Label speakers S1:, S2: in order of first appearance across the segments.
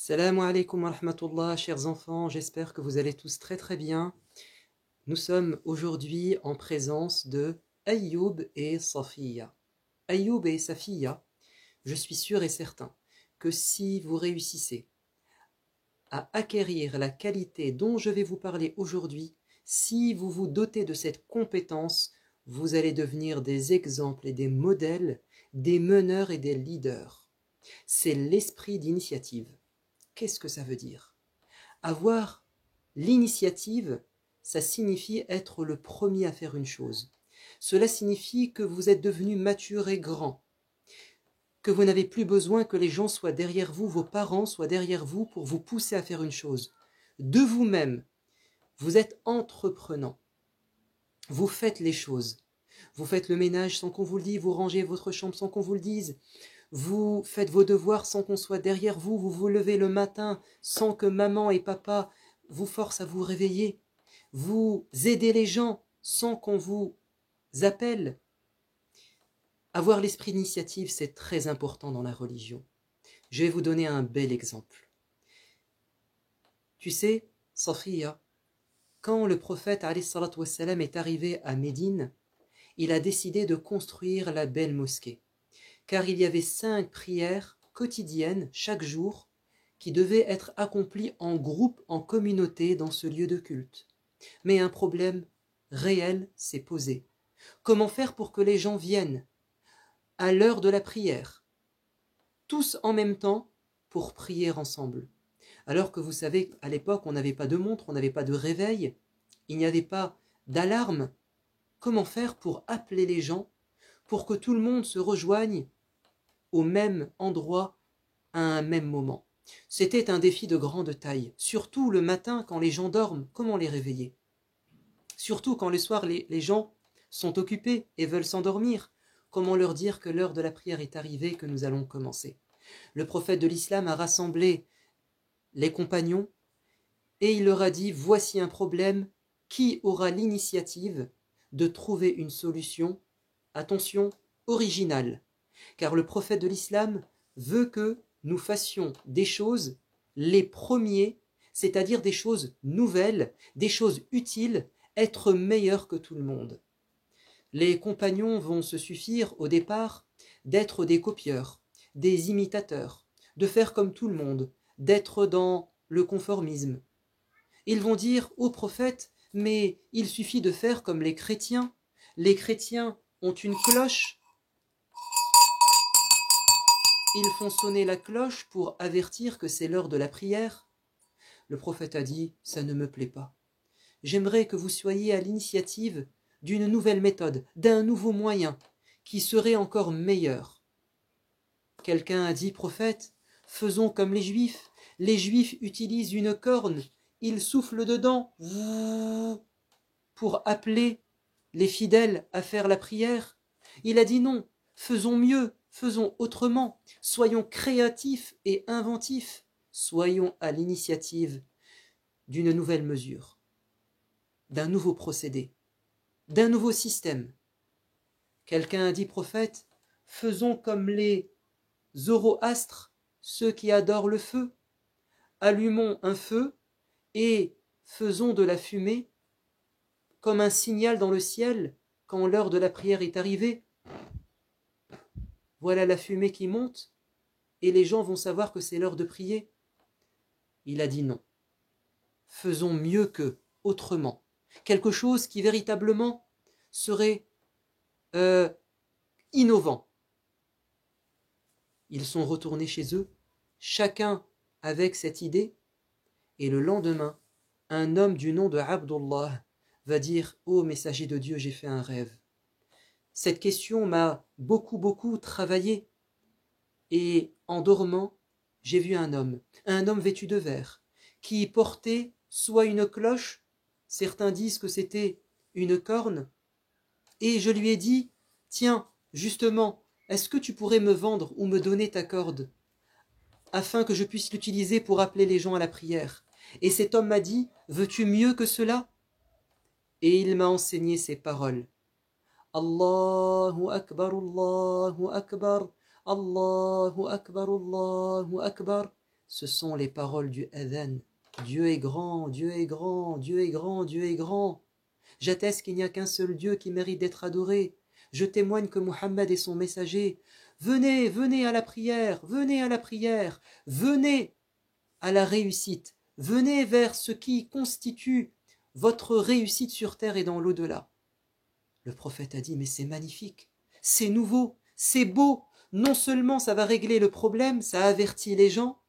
S1: Salam alaikum wa rahmatullah, chers enfants, j'espère que vous allez tous très très bien. Nous sommes aujourd'hui en présence de Ayoub et Safiya. Ayoub et Safiya, je suis sûr et certain que si vous réussissez à acquérir la qualité dont je vais vous parler aujourd'hui, si vous vous dotez de cette compétence, vous allez devenir des exemples et des modèles, des meneurs et des leaders. C'est l'esprit d'initiative. Qu'est-ce que ça veut dire? Avoir l'initiative, ça signifie être le premier à faire une chose. Cela signifie que vous êtes devenu mature et grand, que vous n'avez plus besoin que les gens soient derrière vous, vos parents soient derrière vous pour vous pousser à faire une chose. De vous-même, vous êtes entreprenant. Vous faites les choses. Vous faites le ménage sans qu'on vous le dise, vous rangez votre chambre sans qu'on vous le dise. Vous faites vos devoirs sans qu'on soit derrière vous, vous vous levez le matin sans que maman et papa vous forcent à vous réveiller. Vous aidez les gens sans qu'on vous appelle. Avoir l'esprit d'initiative, c'est très important dans la religion. Je vais vous donner un bel exemple. Tu sais, Safiya, quand le prophète alayhi salatu wassalam est arrivé à Médine, il a décidé de construire la belle mosquée. Car il y avait 5 prières quotidiennes chaque jour qui devaient être accomplies en groupe, en communauté dans ce lieu de culte. Mais un problème réel s'est posé. Comment faire pour que les gens viennent à l'heure de la prière, tous en même temps, pour prier ensemble? Alors que vous savez, à l'époque, on n'avait pas de montre, on n'avait pas de réveil, il n'y avait pas d'alarme. Comment faire pour appeler les gens, pour que tout le monde se rejoigne au même endroit à un même moment? C'était un défi de grande taille, surtout le matin quand les gens dorment. Comment les réveiller? Surtout quand le soir les gens sont occupés et veulent s'endormir. Comment leur dire que l'heure de la prière est arrivée, que nous allons commencer? Le prophète de l'islam a rassemblé les compagnons et il leur a dit: voici un problème, qui aura l'initiative de trouver une solution, attention, originale? Car le prophète de l'islam veut que nous fassions des choses les premiers, c'est-à-dire des choses nouvelles, des choses utiles, être meilleurs que tout le monde. Les compagnons vont se suffire au départ d'être des copieurs, des imitateurs, de faire comme tout le monde, d'être dans le conformisme. Ils vont dire au prophète: mais il suffit de faire comme les chrétiens. Les chrétiens ont une cloche, ils font sonner la cloche pour avertir que c'est l'heure de la prière. Le prophète a dit: ça ne me plaît pas. J'aimerais que vous soyez à l'initiative d'une nouvelle méthode, d'un nouveau moyen, qui serait encore meilleur. Quelqu'un a dit: prophète, faisons comme les Juifs. Les Juifs utilisent une corne, ils soufflent dedans pour appeler les fidèles à faire la prière. Il a dit: non, faisons mieux, faisons autrement, soyons créatifs et inventifs, soyons à l'initiative d'une nouvelle mesure, d'un nouveau procédé, d'un nouveau système. Quelqu'un a dit: prophète, faisons comme les zoroastres, ceux qui adorent le feu, allumons un feu et faisons de la fumée comme un signal dans le ciel quand l'heure de la prière est arrivée. Voilà la fumée qui monte et les gens vont savoir que c'est l'heure de prier. Il a dit: non, faisons mieux qu'eux, autrement, quelque chose qui véritablement serait innovant. Ils sont retournés chez eux, chacun avec cette idée, et le lendemain, un homme du nom de Abdullah va dire: ô messager de Dieu, j'ai fait un rêve. Cette question m'a beaucoup travaillé, et en dormant, j'ai vu un homme vêtu de vert, qui portait soit une cloche, certains disent que c'était une corne, et je lui ai dit: tiens, justement, est-ce que tu pourrais me vendre ou me donner ta corde, afin que je puisse l'utiliser pour appeler les gens à la prière? Et cet homme m'a dit: veux-tu mieux que cela? Et il m'a enseigné ces paroles: Allahu Akbar, Allahu Akbar, Allahu Akbar, Allahu Akbar. ce sont les paroles du adhan. Dieu est grand, Dieu est grand, Dieu est grand, Dieu est grand. J'atteste qu'il n'y a qu'un seul Dieu qui mérite d'être adoré. Je témoigne que Muhammad est son messager. Venez, venez à la prière, venez à la prière, venez à la réussite, venez vers ce qui constitue votre réussite sur terre et dans l'au-delà. Le prophète a dit, mais c'est magnifique, c'est nouveau, c'est beau. Non seulement ça va régler le problème, ça avertit les gens,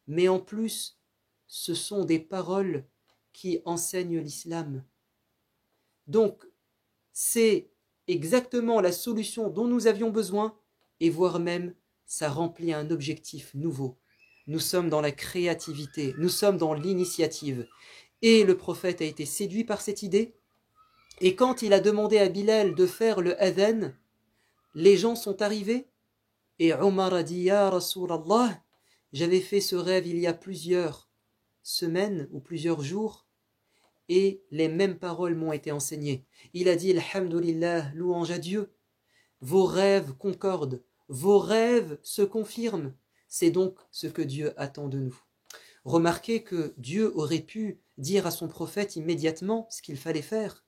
S1: mais en plus, ce sont des paroles qui enseignent l'islam. Donc, c'est exactement la solution dont nous avions besoin, et voire même, ça remplit un objectif nouveau. Nous sommes dans la créativité, nous sommes dans l'initiative. Et le prophète a été séduit par cette idée, et quand il a demandé à Bilal de faire le adhan, les gens sont arrivés, et Omar a dit « Ya Rasulallah, j'avais fait ce rêve il y a plusieurs semaines ou plusieurs jours, et les mêmes paroles m'ont été enseignées. » Il a dit « Alhamdulillah, louange à Dieu, vos rêves concordent, vos rêves se confirment. » C'est donc ce que Dieu attend de nous. Remarquez que Dieu aurait pu dire à son prophète immédiatement ce qu'il fallait faire,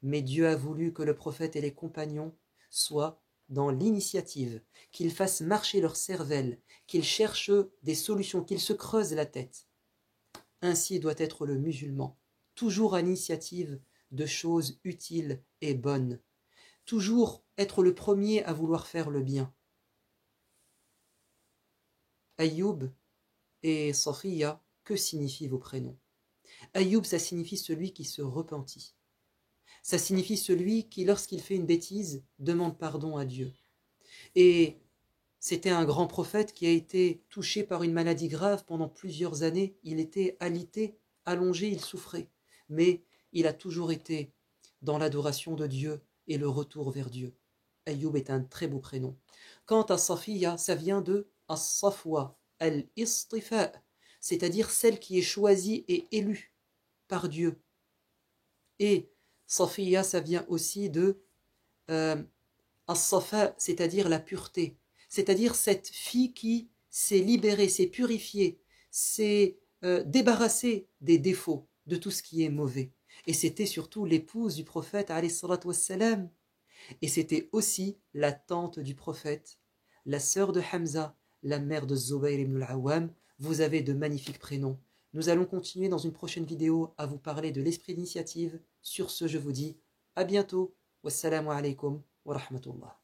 S1: mais Dieu a voulu que le prophète et les compagnons soient dans l'initiative, qu'ils fassent marcher leur cervelle, qu'ils cherchent des solutions, qu'ils se creusent la tête. Ainsi doit être le musulman, toujours à l'initiative de choses utiles et bonnes, toujours être le premier à vouloir faire le bien. Ayoub et Safiya, que signifient vos prénoms? Ayoub, ça signifie celui qui se repentit. Ça signifie celui qui, lorsqu'il fait une bêtise, demande pardon à Dieu. Et c'était un grand prophète qui a été touché par une maladie grave pendant plusieurs années. Il était alité, allongé, il souffrait. Mais il a toujours été dans l'adoration de Dieu et le retour vers Dieu. Ayoub est un très beau prénom. Quant à Safiya, ça vient de As-Safwa, Al-Istifa, c'est-à-dire celle qui est choisie et élue par Dieu. Et Safiya, ça vient aussi de As-Safa, c'est-à-dire la pureté. C'est-à-dire cette fille qui s'est libérée, s'est purifiée, s'est débarrassée des défauts, de tout ce qui est mauvais. Et c'était surtout l'épouse du prophète, alayhi salatu wassalam. Et c'était aussi la tante du prophète, la sœur de Hamza, la mère de Zubayr ibn al-Awwam. Vous avez de magnifiques prénoms. Nous allons continuer dans une prochaine vidéo à vous parler de l'esprit d'initiative. Sur ce, je vous dis à bientôt. Wassalamu alaikum wa rahmatullah.